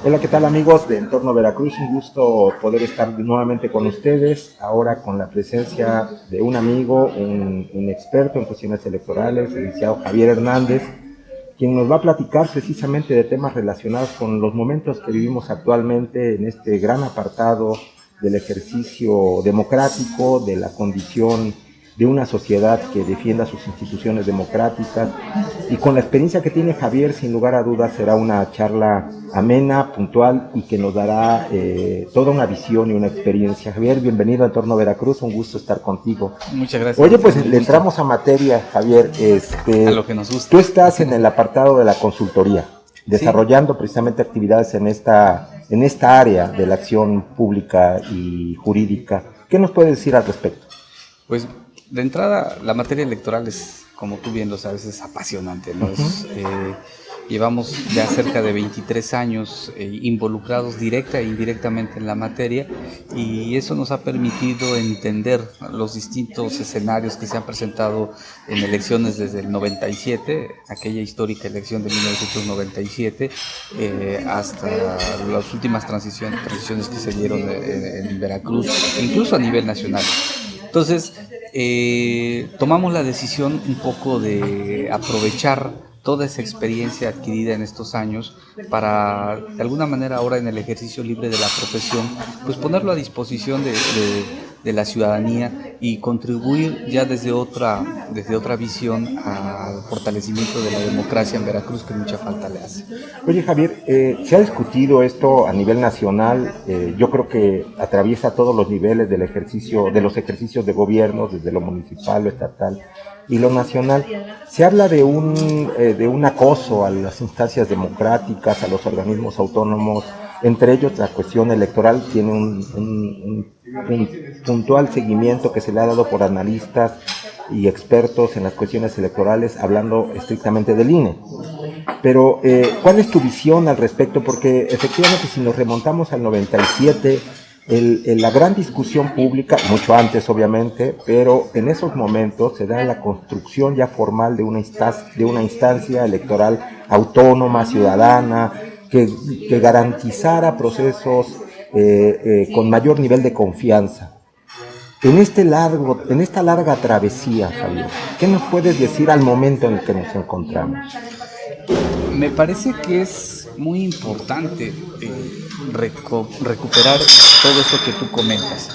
Hola, ¿qué tal amigos de Entorno Veracruz? Un gusto poder estar nuevamente con ustedes, ahora con la presencia de un amigo, un experto en cuestiones electorales, el licenciado Javier Hernández, quien nos va a platicar precisamente de temas relacionados con los momentos que vivimos actualmente en este gran apartado del ejercicio democrático, de la condición de una sociedad que defienda sus instituciones democráticas. Y con la experiencia que tiene Javier, sin lugar a dudas, será una charla amena, puntual y que nos dará toda una visión y una experiencia. Javier, bienvenido a Entorno Veracruz, un gusto estar contigo. Muchas gracias, Oye, pues Luciano, un le gusto. entramos a materia, Javier. A lo que nos gusta. Tú estás en el apartado de la consultoría, Sí, desarrollando precisamente actividades en esta área de la acción pública y jurídica. ¿Qué nos puedes decir al respecto? pues de entrada la materia electoral es, como tú bien lo sabes, es apasionante, ¿no? Llevamos ya cerca de 23 años involucrados directa e indirectamente en la materia, y eso nos ha permitido entender los distintos escenarios que se han presentado en elecciones desde el 97, aquella histórica elección de 1997, hasta las últimas transiciones que se dieron en Veracruz, incluso a nivel nacional. Entonces, tomamos la decisión un poco de aprovechar toda esa experiencia adquirida en estos años para, de alguna manera, ahora en el ejercicio libre de la profesión, pues ponerlo a disposición de la ciudadanía y contribuir ya desde otra visión al fortalecimiento de la democracia en Veracruz, que mucha falta le hace. Oye, Javier, se ha discutido esto a nivel nacional. Yo creo que atraviesa todos los niveles del ejercicio, de los ejercicios de gobierno, desde lo municipal, lo estatal y lo nacional. Se habla de un acoso a las instancias democráticas, a los organismos autónomos. Entre ellos, la cuestión electoral tiene un puntual seguimiento que se le ha dado por analistas y expertos en las cuestiones electorales, hablando estrictamente del INE. Pero, ¿cuál es tu visión al respecto? Porque efectivamente, si nos remontamos al 97, la gran discusión pública, mucho antes obviamente, pero en esos momentos se da la construcción ya formal de una instancia electoral autónoma, ciudadana, que garantizara procesos con mayor nivel de confianza. En esta larga travesía, Javier, ¿qué nos puedes decir al momento en el que nos encontramos? Me parece que es muy importante recuperar todo eso que tú comentas.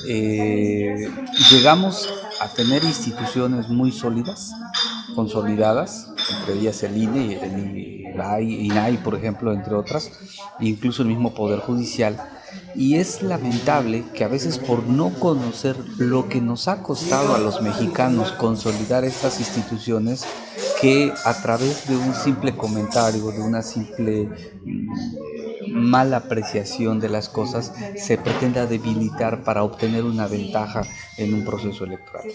Eh, Llegamos a tener instituciones muy sólidas, consolidadas, entre ellas el INE, el INAI, por ejemplo, entre otras, incluso el mismo Poder Judicial. Y es lamentable que a veces, por no conocer lo que nos ha costado a los mexicanos consolidar estas instituciones, que a través de un simple comentario, de una simple mala apreciación de las cosas, se pretenda debilitar para obtener una ventaja en un proceso electoral.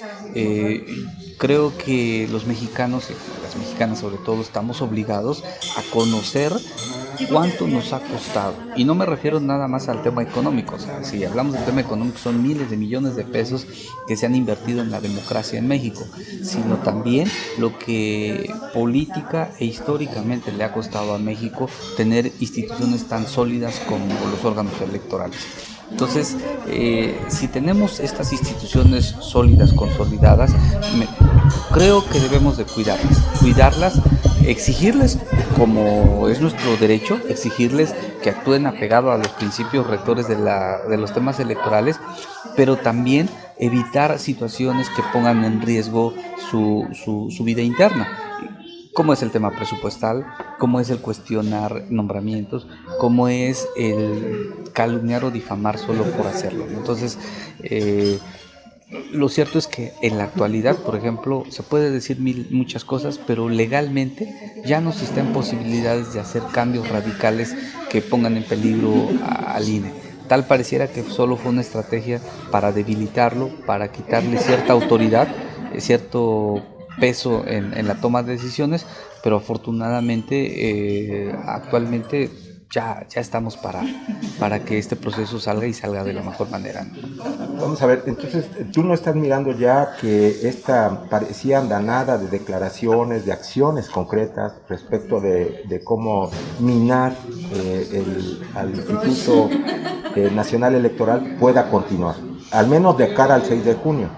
Creo que los mexicanos, y las mexicanas sobre todo, estamos obligados a conocer cuánto nos ha costado. Y no me refiero nada más al tema económico. O sea, si hablamos del tema económico, son miles de millones de pesos que se han invertido en la democracia en México, sino también lo que política e históricamente le ha costado a México tener instituciones tan sólidas como los órganos electorales. Entonces, si tenemos estas instituciones sólidas, consolidadas, creo que debemos de cuidarlas, exigirles, como es nuestro derecho, exigirles que actúen apegado a los principios rectores de los temas electorales, pero también evitar situaciones que pongan en riesgo su vida interna, como es el tema presupuestal, como es el cuestionar nombramientos, como es el calumniar o difamar solo por hacerlo, ¿no? Entonces, lo cierto es que en la actualidad, por ejemplo, se puede decir muchas cosas, pero legalmente ya no se está en posibilidades de hacer cambios radicales que pongan en peligro al INE. Tal pareciera que solo fue una estrategia para debilitarlo, para quitarle cierta autoridad, cierto peso en la toma de decisiones, pero afortunadamente actualmente ya estamos para que este proceso salga y salga de la mejor manera, ¿no? Vamos a ver, entonces tú no estás mirando ya que esta parecía andanada de declaraciones, de acciones concretas respecto de cómo minar al Instituto Nacional Electoral pueda continuar, al menos de cara al 6 de junio.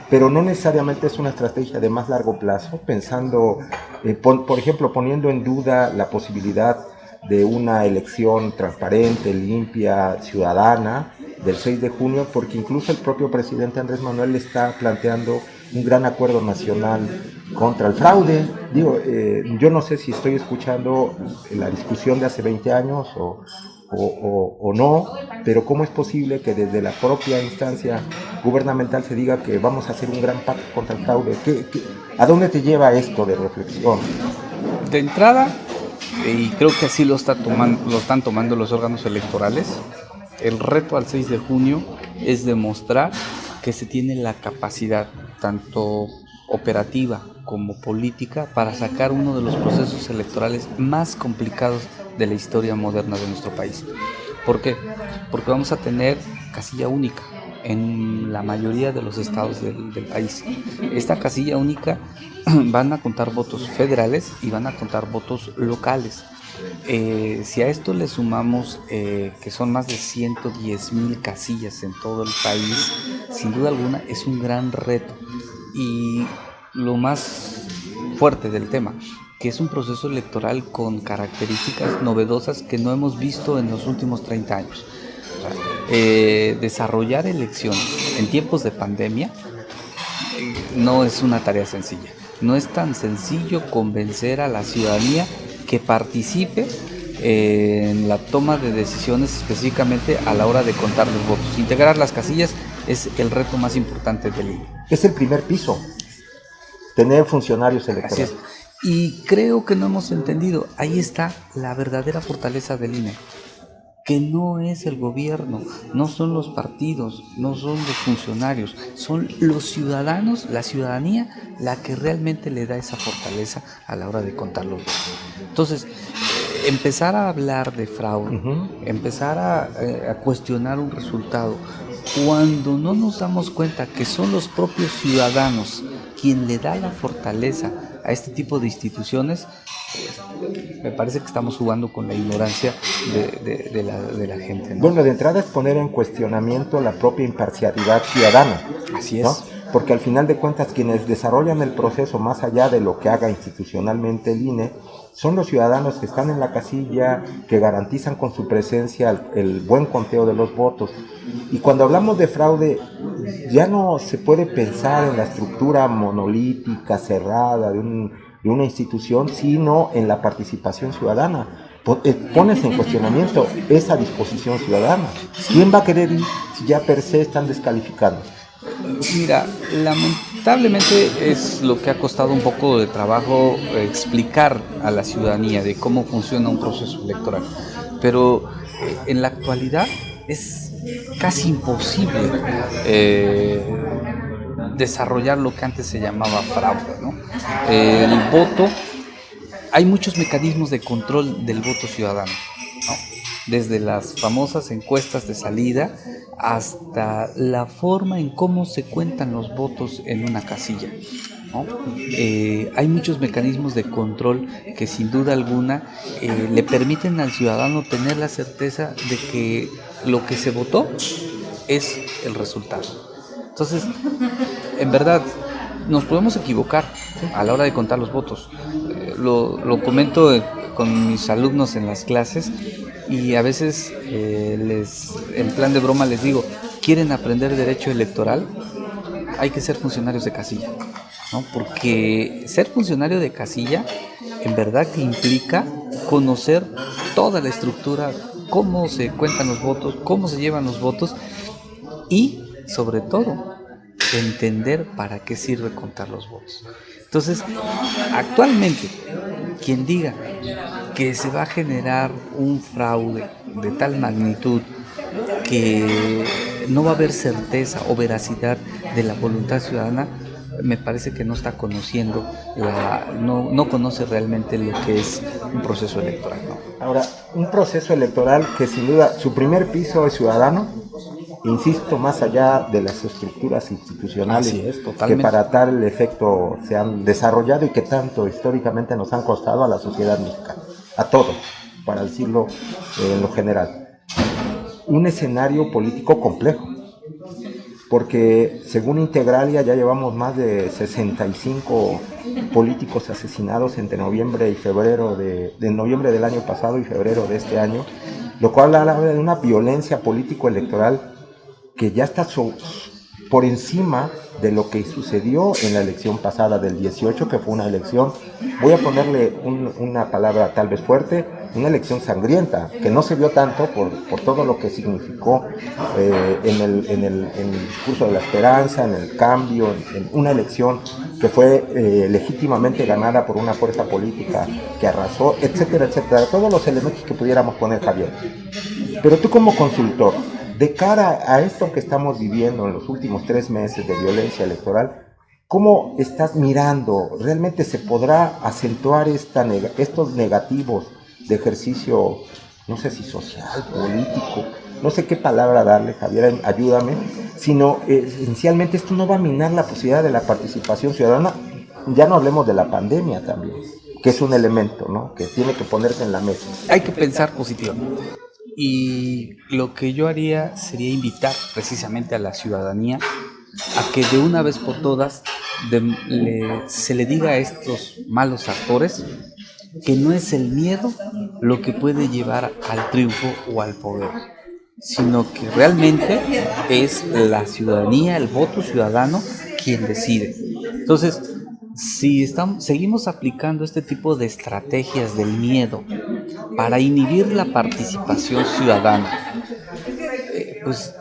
Pero no necesariamente es una estrategia de más largo plazo, pensando, por ejemplo, poniendo en duda la posibilidad de una elección transparente, limpia, ciudadana del 6 de junio, porque incluso el propio presidente Andrés Manuel está planteando un gran acuerdo nacional contra el fraude. Digo, yo no sé si estoy escuchando la discusión de hace 20 años o no, pero ¿cómo es posible que desde la propia instancia gubernamental se diga que vamos a hacer un gran pacto contra el fraude? ¿A dónde te lleva esto de reflexión? De entrada, y creo que así lo están tomando los órganos electorales, el reto al 6 de junio es demostrar que se tiene la capacidad, tanto operativa como política, para sacar uno de los procesos electorales más complicados de la historia moderna de nuestro país. ¿Por qué? Porque vamos a tener casilla única en la mayoría de los estados del país. Esta casilla única van a contar votos federales y van a contar votos locales. Si a esto le sumamos que son más de 110,000 casillas en todo el país, sin duda alguna es un gran reto. Y lo más fuerte del tema, que es un proceso electoral con características novedosas que no hemos visto en los últimos 30 años. Desarrollar elecciones en tiempos de pandemia no es una tarea sencilla. No es tan sencillo convencer a la ciudadanía que participe en la toma de decisiones, específicamente a la hora de contar los votos. Integrar las casillas es el reto más importante del INE. Es el primer piso, tener funcionarios electorales. Así es. Y creo que no hemos entendido, ahí está la verdadera fortaleza del INE, que no es el gobierno, no son los partidos, no son los funcionarios, son los ciudadanos, la ciudadanía, la que realmente le da esa fortaleza a la hora de contar los votos. Entonces, empezar a hablar de fraude, empezar a cuestionar un resultado, cuando no nos damos cuenta que son los propios ciudadanos quien le da la fortaleza a este tipo de instituciones, me parece que estamos jugando con la ignorancia de la gente, ¿no? Bueno, de entrada es poner en cuestionamiento la propia imparcialidad ciudadana. Así es. ¿No? Porque al final de cuentas quienes desarrollan el proceso más allá de lo que haga institucionalmente el INE, son los ciudadanos que están en la casilla, que garantizan con su presencia el buen conteo de los votos. Y cuando hablamos de fraude, ya no se puede pensar en la estructura monolítica, cerrada de una institución, sino en la participación ciudadana. Pones en cuestionamiento esa disposición ciudadana. ¿Quién va a querer ir si ya per se están descalificando? Mira, lamentablemente es lo que ha costado un poco de trabajo explicar a la ciudadanía de cómo funciona un proceso electoral. Pero en la actualidad es casi imposible desarrollar lo que antes se llamaba fraude, ¿no? El voto, hay muchos mecanismos de control del voto ciudadano, ¿no? Desde las famosas encuestas de salida hasta la forma en cómo se cuentan los votos en una casilla, ¿no? Hay muchos mecanismos de control que sin duda alguna le permiten al ciudadano tener la certeza de que lo que se votó es el resultado. Entonces, en verdad, nos podemos equivocar a la hora de contar los votos. Lo comento con mis alumnos en las clases y a veces en plan de broma les digo, ¿quieren aprender derecho electoral? Hay que ser funcionarios de casilla, ¿no? Porque ser funcionario de casilla en verdad que implica conocer toda la estructura, cómo se cuentan los votos, cómo se llevan los votos y sobre todo entender para qué sirve contar los votos. Entonces, actualmente, quien diga que se va a generar un fraude de tal magnitud que no va a haber certeza o veracidad de la voluntad ciudadana, me parece que no está conociendo, no conoce realmente lo que es un proceso electoral, ¿no? Ahora, un proceso electoral que sin duda su primer piso es ciudadano, insisto, más allá de las estructuras institucionales que para tal efecto se han desarrollado y que tanto históricamente nos han costado a la sociedad mexicana, a todos, para decirlo en lo general. Un escenario político complejo, porque según Integralia ya llevamos más de 65 políticos asesinados entre noviembre y febrero de noviembre del año pasado y febrero de este año, lo cual habla de una violencia político-electoral que ya está por encima de lo que sucedió en la elección pasada del 18, que fue una elección, voy a ponerle una palabra tal vez fuerte, una elección sangrienta, que no se vio tanto por todo lo que significó en el discurso de la esperanza, en el cambio, en una elección que fue legítimamente ganada por una fuerza política que arrasó, etcétera, etcétera, todos los elementos que pudiéramos poner, Javier. Pero tú como consultor, de cara a esto que estamos viviendo en los últimos 3 meses de violencia electoral, ¿cómo estás mirando? ¿Realmente se podrá acentuar estos negativos de ejercicio, no sé si social, político, no sé qué palabra darle, Javier, ayúdame, sino esencialmente esto no va a minar la posibilidad de la participación ciudadana? Ya no hablemos de la pandemia también, que es un elemento, ¿no?, que tiene que ponerse en la mesa. Hay que pensar positivamente. Y lo que yo haría sería invitar precisamente a la ciudadanía a que de una vez por todas se le diga a estos malos actores que no es el miedo lo que puede llevar al triunfo o al poder, sino que realmente es la ciudadanía, el voto ciudadano quien decide. Entonces, si seguimos aplicando este tipo de estrategias del miedo para inhibir la participación ciudadana, pues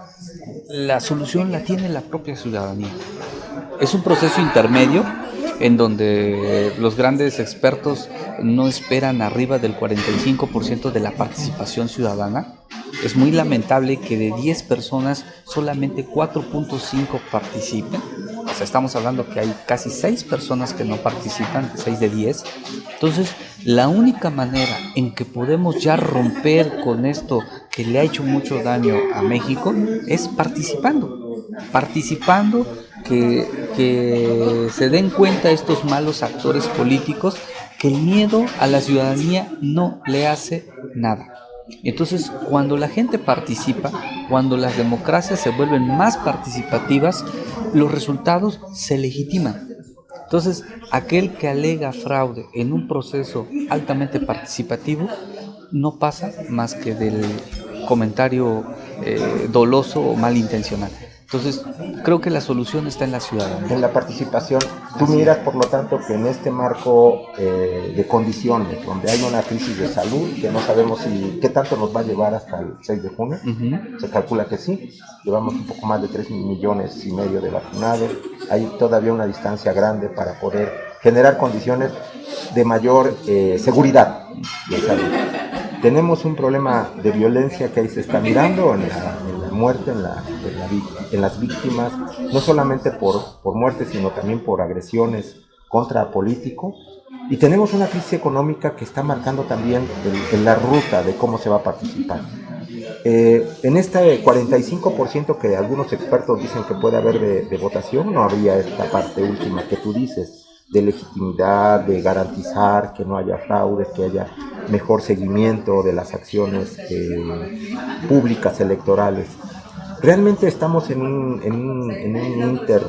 la solución la tiene la propia ciudadanía. Es un proceso intermedio en donde los grandes expertos no esperan arriba del 45% de la participación ciudadana. Es muy lamentable que de 10 personas solamente 4.5 participen. O sea, estamos hablando que hay casi 6 personas que no participan, 6 de 10. Entonces, la única manera en que podemos ya romper con esto que le ha hecho mucho daño a México es participando, que se den cuenta estos malos actores políticos que el miedo a la ciudadanía no le hace nada. Entonces, cuando la gente participa, cuando las democracias se vuelven más participativas, los resultados se legitiman. Entonces, aquel que alega fraude en un proceso altamente participativo no pasa más que del comentario doloso o malintencional. Entonces, creo que la solución está en la ciudadanía. En la participación, tú miras, por lo tanto, que en este marco de condiciones, donde hay una crisis de salud, que no sabemos qué tanto nos va a llevar hasta el 6 de junio, se calcula que sí, llevamos un poco más de 3,5 millones de vacunados, hay todavía una distancia grande para poder generar condiciones de mayor seguridad de salud. Tenemos un problema de violencia que ahí se está mirando en la muerte, en las víctimas, no solamente por muerte, sino también por agresiones contra políticos. Y tenemos una crisis económica que está marcando también en la ruta de cómo se va a participar. En este 45% que algunos expertos dicen que puede haber de votación, no habría esta parte última que tú dices, de legitimidad, de garantizar que no haya fraudes, que haya mejor seguimiento de las acciones públicas electorales. Realmente estamos en un inter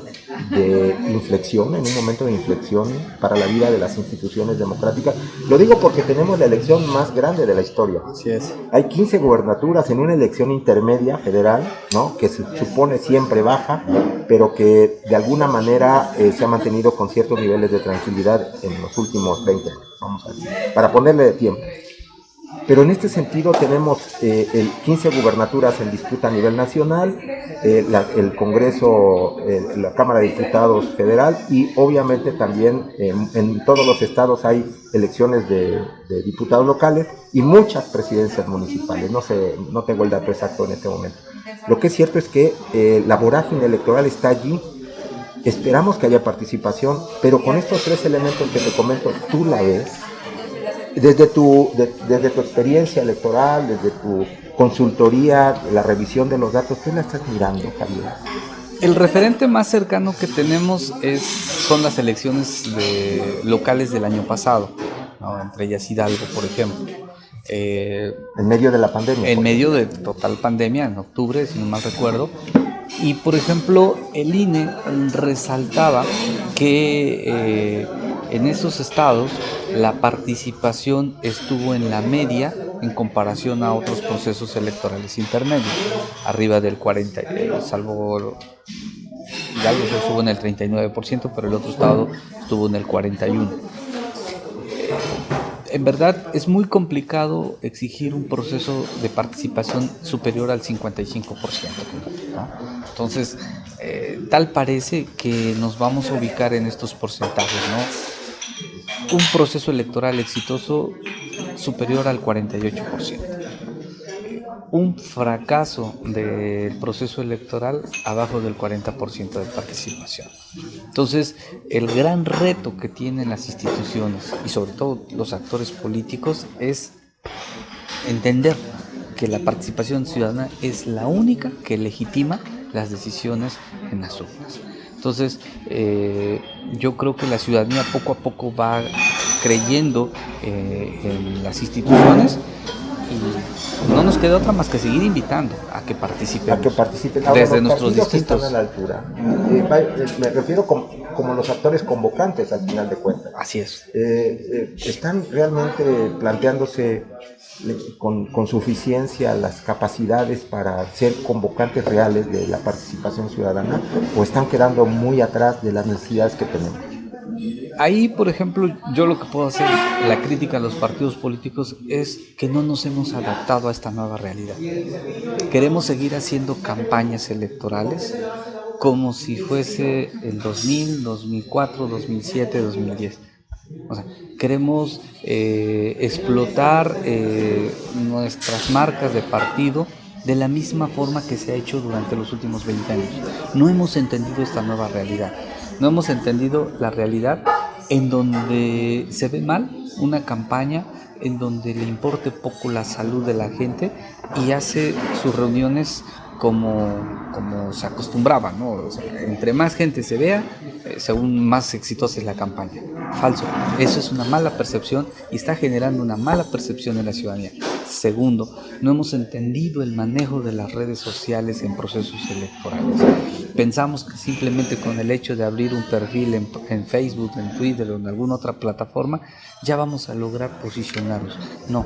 de inflexión, en un momento de inflexión para la vida de las instituciones democráticas. Lo digo porque tenemos la elección más grande de la historia. Así es. Hay 15 gubernaturas en una elección intermedia federal, ¿no?, que se supone siempre baja, pero que de alguna manera se ha mantenido con ciertos niveles de tranquilidad en los últimos 20 años, vamos a decir, para ponerle de tiempo. Pero en este sentido tenemos 15 gubernaturas en disputa a nivel nacional, el Congreso, la Cámara de Diputados federal, y obviamente también en todos los estados hay elecciones de diputados locales y muchas presidencias municipales. No tengo el dato exacto en este momento. Lo que es cierto es que la vorágine electoral está allí. esperamos que haya participación, pero con estos tres elementos que te comento, tú la ves desde desde tu experiencia electoral, desde tu consultoría, la revisión de los datos, tú la estás mirando, Javier. El referente más cercano que tenemos son las elecciones locales del año pasado, ¿no? Entre ellas Hidalgo, por ejemplo. En medio de la pandemia. En medio de total pandemia, en octubre, si no mal recuerdo. Y, por ejemplo, el INE resaltaba que en esos estados la participación estuvo en la media en comparación a otros procesos electorales intermedios, arriba del 40%, salvo Hidalgo estuvo en el 39%, pero el otro estado estuvo en el 41%. En verdad es muy complicado exigir un proceso de participación superior al 55%, ¿no? Entonces, tal parece que nos vamos a ubicar en estos porcentajes, ¿no? Un proceso electoral exitoso superior al 48%. Un fracaso del proceso electoral abajo del 40% de participación. Entonces, el gran reto que tienen las instituciones y sobre todo los actores políticos es entender que la participación ciudadana es la única que legitima las decisiones en las urnas. Entonces, yo creo que la ciudadanía poco a poco va creyendo en las instituciones y no nos queda otra más que seguir invitando a que participen. Ahora, desde nuestros distintos. Están a la altura. Me refiero como los actores convocantes al final de cuentas. Así es. Están realmente planteándose con suficiencia las capacidades para ser convocantes reales de la participación ciudadana, o están quedando muy atrás de las necesidades que tenemos. Ahí, por ejemplo, yo lo que puedo hacer, la crítica a los partidos políticos, es que no nos hemos adaptado a esta nueva realidad. Queremos seguir haciendo campañas electorales como si fuese el 2000, 2004, 2007, 2010. O sea, queremos explotar nuestras marcas de partido de la misma forma que se ha hecho durante los últimos 20 años. No hemos entendido esta nueva realidad. No hemos entendido la realidad en donde se ve mal una campaña, en donde le importe poco la salud de la gente y hace sus reuniones como se acostumbraba, ¿no? O sea, entre más gente se vea, según más exitosa es la campaña. Falso. Eso es una mala percepción y está generando una mala percepción en la ciudadanía. Segundo, no hemos entendido el manejo de las redes sociales en procesos electorales. Pensamos que simplemente con el hecho de abrir un perfil en Facebook, en Twitter o en alguna otra plataforma, ya vamos a lograr posicionarnos. No.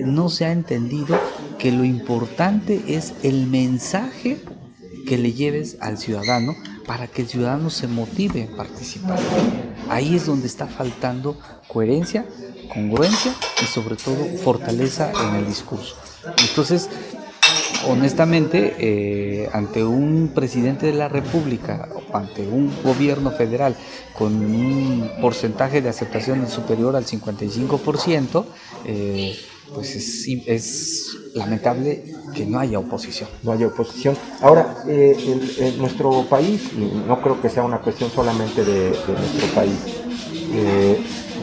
No se ha entendido que lo importante es el mensaje que le lleves al ciudadano para que el ciudadano se motive a participar. Ahí es donde está faltando coherencia, congruencia y sobre todo fortaleza en el discurso. Entonces, honestamente, ante un presidente de la República o ante un gobierno federal con un porcentaje de aceptación superior al 55%, pues es lamentable que no haya oposición. No haya oposición. Ahora, en nuestro país, y no creo que sea una cuestión solamente de nuestro país,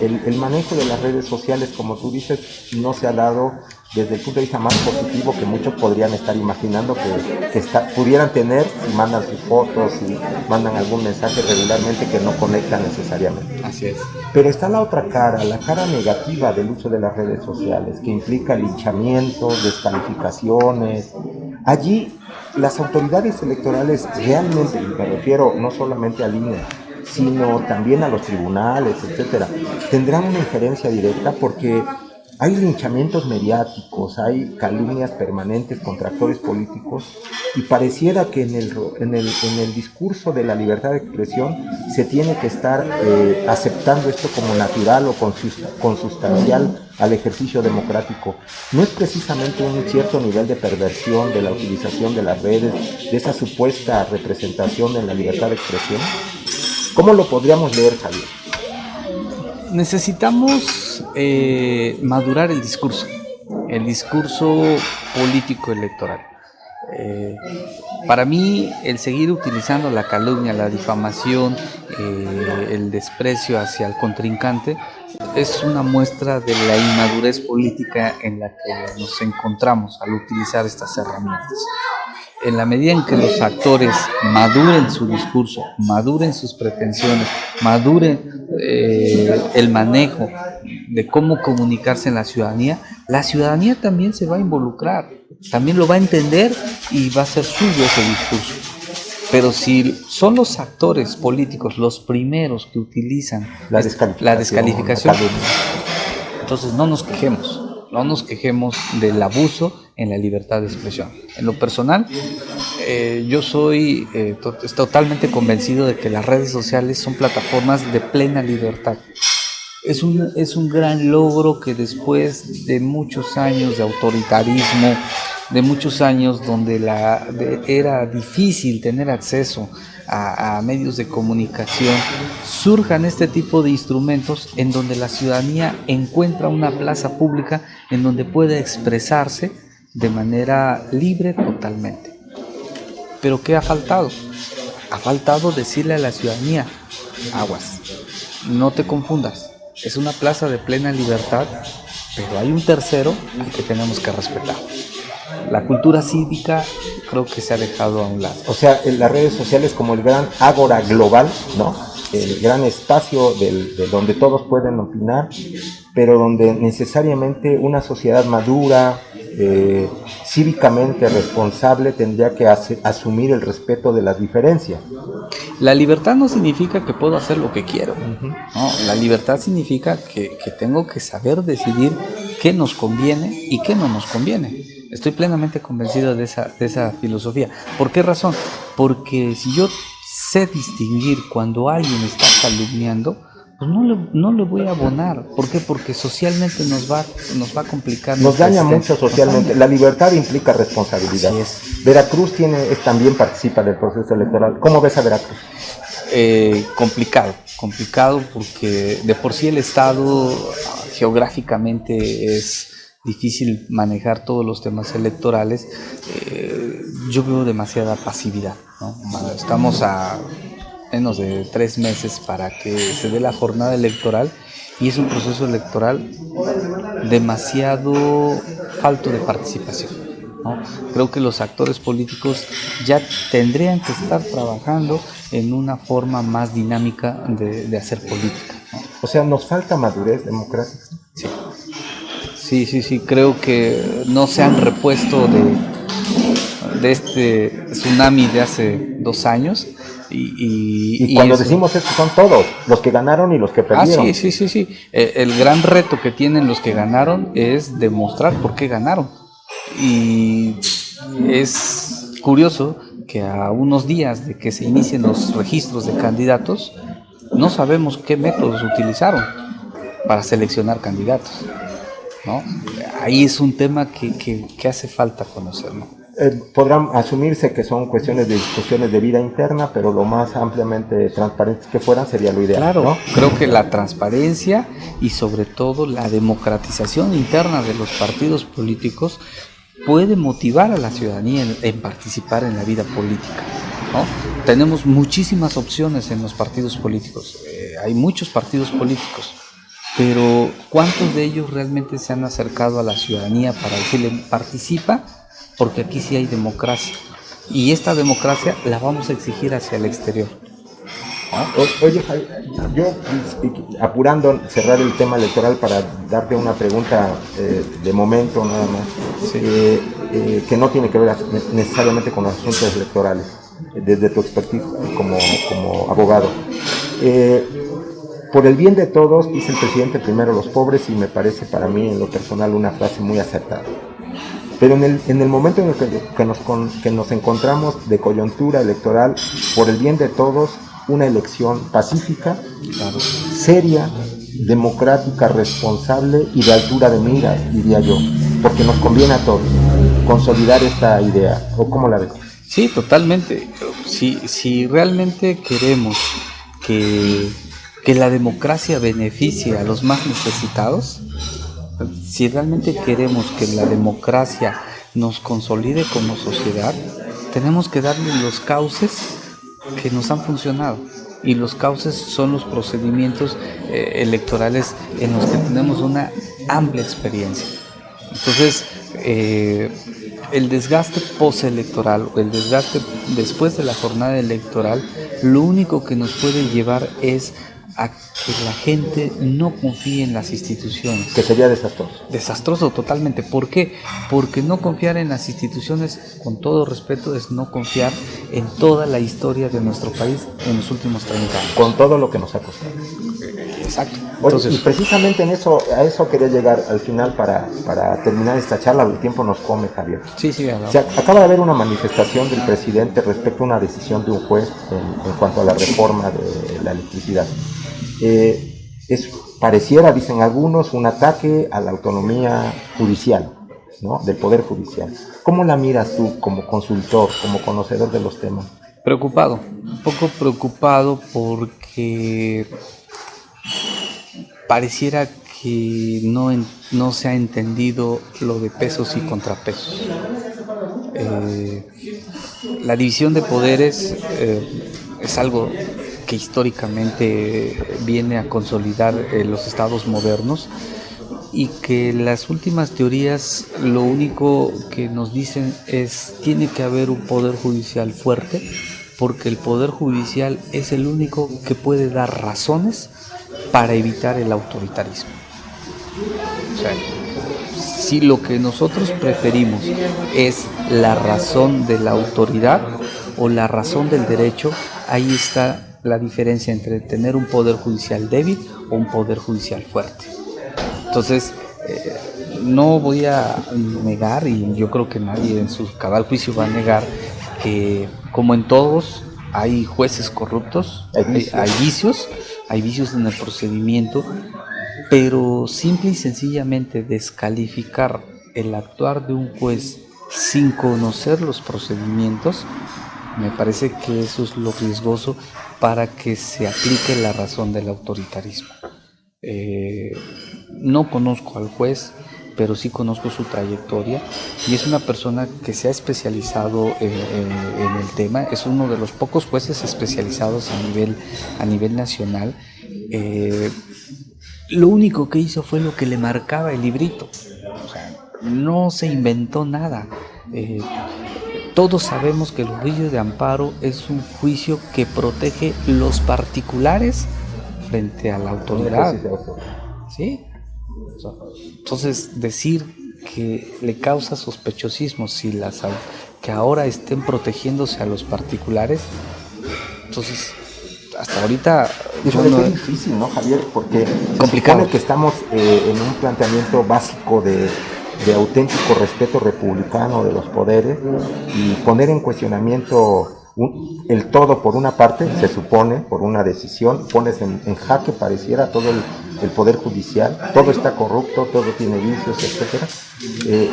el manejo de las redes sociales, como tú dices, no se ha dado desde el punto de vista más positivo que muchos podrían estar imaginando que pudieran tener si mandan sus fotos, si mandan algún mensaje regularmente que no conecta necesariamente. Así es. Pero está la otra cara, la cara negativa del uso de las redes sociales, que implica linchamientos, descalificaciones. Allí las autoridades electorales realmente, y me refiero no solamente al INE, sino también a los tribunales, etcétera, tendrán una injerencia directa porque hay linchamientos mediáticos, hay calumnias permanentes contra actores políticos y pareciera que en el discurso de la libertad de expresión se tiene que estar aceptando esto como natural o consustancial al ejercicio democrático. ¿No es precisamente un cierto nivel de perversión de la utilización de las redes, de esa supuesta representación de la libertad de expresión? ¿Cómo lo podríamos leer, Javier? Necesitamos madurar el discurso político electoral. Para mí, el seguir utilizando la calumnia, la difamación, el desprecio hacia el contrincante, es una muestra de la inmadurez política en la que nos encontramos al utilizar estas herramientas. En la medida en que los actores maduren su discurso, maduren sus pretensiones, maduren el manejo de cómo comunicarse en la ciudadanía también se va a involucrar, también lo va a entender y va a ser suyo ese discurso. Pero si son los actores políticos los primeros que utilizan la descalificación, entonces no nos quejemos del abuso en la libertad de expresión. En lo personal, yo soy totalmente convencido de que las redes sociales son plataformas de plena libertad. Es un gran logro que después de muchos años de autoritarismo, de muchos años donde era difícil tener acceso a medios de comunicación, surjan este tipo de instrumentos en donde la ciudadanía encuentra una plaza pública en donde puede expresarse de manera libre totalmente. Pero ¿qué ha faltado? Ha faltado decirle a la ciudadanía: aguas, no te confundas, es una plaza de plena libertad, pero hay un tercero al que tenemos que respetar. La cultura cívica creo que se ha dejado a un lado. O sea, las redes sociales como el gran ágora global, ¿no? El gran espacio de donde todos pueden opinar, pero donde necesariamente una sociedad madura, cívicamente responsable, tendría que asumir el respeto de las diferencias. La libertad no significa que puedo hacer lo que quiero, ¿no? La libertad significa que tengo que saber decidir qué nos conviene y qué no nos conviene. Estoy plenamente convencido de esa filosofía. ¿Por qué razón? Porque si yo sé distinguir cuando alguien está calumniando, pues no le voy a abonar. ¿Por qué? Porque socialmente nos va a complicar. Nos daña mucho socialmente. La libertad implica responsabilidad. Así es. Veracruz también participa del proceso electoral. ¿Cómo ves a Veracruz? Complicado porque de por sí el estado geográficamente es difícil manejar todos los temas electorales. Yo veo demasiada pasividad, ¿no? Estamos a menos de 3 meses para que se dé la jornada electoral y es un proceso electoral demasiado falto de participación, ¿no? Creo que los actores políticos ya tendrían que estar trabajando en una forma más dinámica de hacer política, ¿no? O sea, ¿nos falta madurez democrática? Sí, creo que no se han repuesto de este tsunami de hace 2 años. Y cuando decimos esto son todos, los que ganaron y los que perdieron. Sí. El gran reto que tienen los que ganaron es demostrar por qué ganaron. Y es curioso que a unos días de que se inicien los registros de candidatos, no sabemos qué métodos utilizaron para seleccionar candidatos, ¿no? Ahí es un tema que hace falta conocer, ¿no? Podrán asumirse que son cuestiones de discusiones de vida interna, pero lo más ampliamente transparentes que fueran sería lo ideal. Claro, ¿no? Creo que la transparencia y sobre todo la democratización interna de los partidos políticos puede motivar a la ciudadanía en participar en la vida política, ¿no? Tenemos muchísimas opciones en los partidos políticos, hay muchos partidos políticos, pero ¿cuántos de ellos realmente se han acercado a la ciudadanía para decirle participa? Porque aquí sí hay democracia y esta democracia la vamos a exigir hacia el exterior. Oye, yo apurando cerrar el tema electoral para darte una pregunta de momento nada más, que no tiene que ver necesariamente con los asuntos electorales, desde tu expertise como abogado. Por el bien de todos, dice el presidente, primero los pobres, y me parece para mí en lo personal una frase muy acertada. Pero en el momento en el que nos encontramos de coyuntura electoral, por el bien de todos, una elección pacífica, seria, democrática, responsable y de altura de miras, diría yo, porque nos conviene a todos consolidar esta idea. ¿O cómo la ves? Sí, totalmente. Si realmente queremos que la democracia beneficie a los más necesitados, si realmente queremos que la democracia nos consolide como sociedad, tenemos que darle los cauces que nos han funcionado. Y los cauces son los procedimientos electorales en los que tenemos una amplia experiencia. Entonces, el desgaste postelectoral o el desgaste después de la jornada electoral, lo único que nos puede llevar es a que la gente no confíe en las instituciones. Que sería desastroso. Desastroso totalmente. ¿Por qué? Porque no confiar en las instituciones, con todo respeto, es no confiar en toda la historia de nuestro país en los últimos 30 años. Con todo lo que nos ha costado. Exacto. Entonces, y precisamente a eso quería llegar al final para terminar esta charla. El tiempo nos come, Javier. Sí. Acaba de haber una manifestación del presidente respecto a una decisión de un juez en cuanto a la reforma de la electricidad. Pareciera, dicen algunos, un ataque a la autonomía judicial, ¿no? Del Poder Judicial. ¿Cómo la miras tú como consultor, como conocedor de los temas? Preocupado, un poco preocupado porque pareciera que no se ha entendido lo de pesos y contrapesos. La división de poderes es algo que históricamente viene a consolidar los estados modernos y que las últimas teorías lo único que nos dicen es tiene que haber un poder judicial fuerte porque el poder judicial es el único que puede dar razones para evitar el autoritarismo. O sea, si lo que nosotros preferimos es la razón de la autoridad o la razón del derecho, ahí está la diferencia entre tener un poder judicial débil o un poder judicial fuerte. Entonces, no voy a negar, y yo creo que nadie en su cabal juicio va a negar, que como en todos hay jueces corruptos, hay vicios en el procedimiento, pero simple y sencillamente descalificar el actuar de un juez sin conocer los procedimientos, me parece que eso es lo riesgoso para que se aplique la razón del autoritarismo. No conozco al juez, pero sí conozco su trayectoria y es una persona que se ha especializado en el tema, es uno de los pocos jueces especializados a nivel nacional. Lo único que hizo fue lo que le marcaba el librito, o sea, no se inventó nada. Todos sabemos que el juicio de amparo es un juicio que protege los particulares frente a la autoridad. ¿Sí? Entonces, decir que le causa sospechosismo que ahora estén protegiéndose a los particulares, entonces, hasta ahorita... Es difícil, ¿no, Javier? Porque complicado. Se supone que estamos en un planteamiento básico de auténtico respeto republicano de los poderes y poner en cuestionamiento el todo por una parte, se supone, por una decisión, pones en jaque, pareciera, todo el poder judicial, todo está corrupto, todo tiene vicios, etcétera.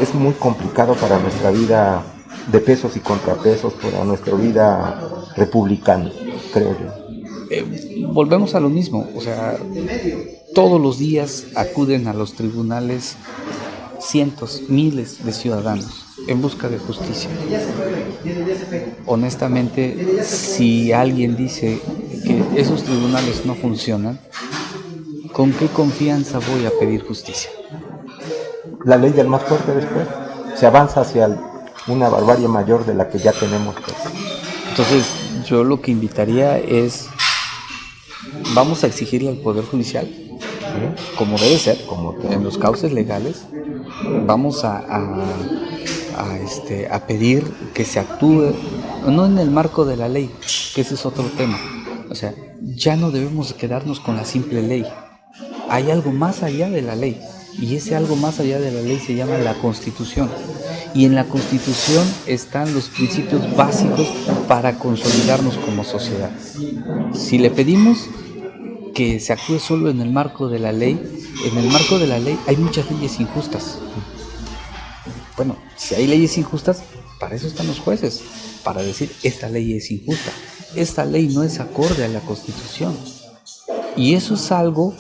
Es muy complicado para nuestra vida de pesos y contrapesos, para nuestra vida republicana, creo yo. Volvemos a lo mismo, o sea, todos los días acuden a los tribunales cientos, miles de ciudadanos en busca de justicia. Honestamente, si alguien dice que esos tribunales no funcionan, ¿con qué confianza voy a pedir justicia? La ley del más fuerte después se avanza hacia una barbarie mayor de la que ya tenemos. Entonces, yo lo que invitaría es, vamos a exigirle al Poder Judicial, como debe ser, como en los cauces legales, vamos a pedir que se actúe, no en el marco de la ley, que ese es otro tema. O sea, ya no debemos quedarnos con la simple ley. Hay algo más allá de la ley, y ese algo más allá de la ley se llama la Constitución. Y en la Constitución están los principios básicos para consolidarnos como sociedad. Si le pedimos que se actúe solo en el marco de la ley, en el marco de la ley hay muchas leyes injustas. Bueno, si hay leyes injustas, para eso están los jueces, para decir esta ley es injusta, esta ley no es acorde a la Constitución. Y eso es algo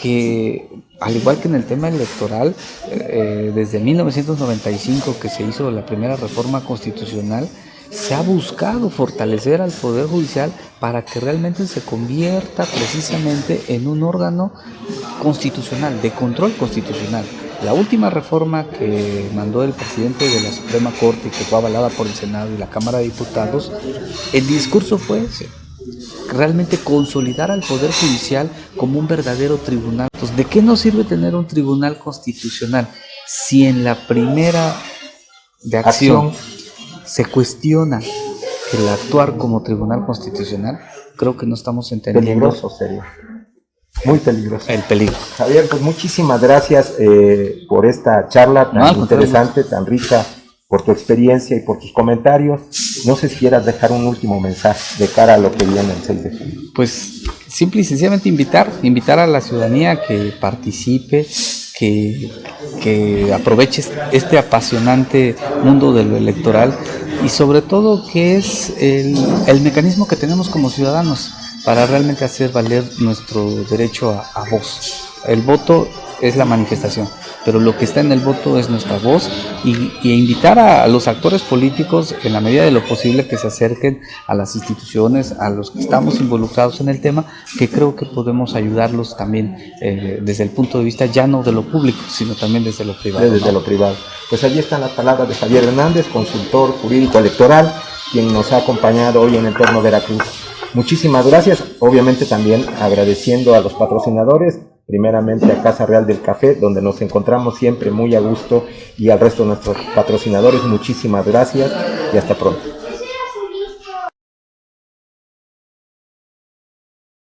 que, al igual que en el tema electoral, desde 1995 que se hizo la primera reforma constitucional, se ha buscado fortalecer al Poder Judicial para que realmente se convierta precisamente en un órgano constitucional, de control constitucional. La última reforma que mandó el presidente de la Suprema Corte y que fue avalada por el Senado y la Cámara de Diputados, el discurso fue ese: realmente consolidar al Poder Judicial como un verdadero tribunal. Entonces, ¿de qué nos sirve tener un tribunal constitucional si en la primera de acción se cuestiona el actuar como tribunal constitucional? Creo que no estamos entendiendo. Peligroso sería. Muy peligroso. El peligro. Javier, pues muchísimas gracias por esta charla tan interesante, tan rica, por tu experiencia y por tus comentarios. No sé si quieras dejar un último mensaje de cara a lo que viene el 6 de junio. Pues simple y sencillamente invitar a la ciudadanía a que participe, que aproveche este apasionante mundo de lo electoral y sobre todo que es el mecanismo que tenemos como ciudadanos para realmente hacer valer nuestro derecho a voz. El voto es la manifestación, pero lo que está en el voto es nuestra voz y invitar a los actores políticos en la medida de lo posible que se acerquen a las instituciones, a los que estamos involucrados en el tema, que creo que podemos ayudarlos también desde el punto de vista ya no de lo público, sino también desde lo privado. Desde lo privado. Pues allí están las palabras de Javier Hernández, consultor jurídico electoral, quien nos ha acompañado hoy en Entorno Veracruz. Muchísimas gracias, obviamente también agradeciendo a los patrocinadores, primeramente a Casa Real del Café, donde nos encontramos siempre muy a gusto, y al resto de nuestros patrocinadores, muchísimas gracias y hasta pronto.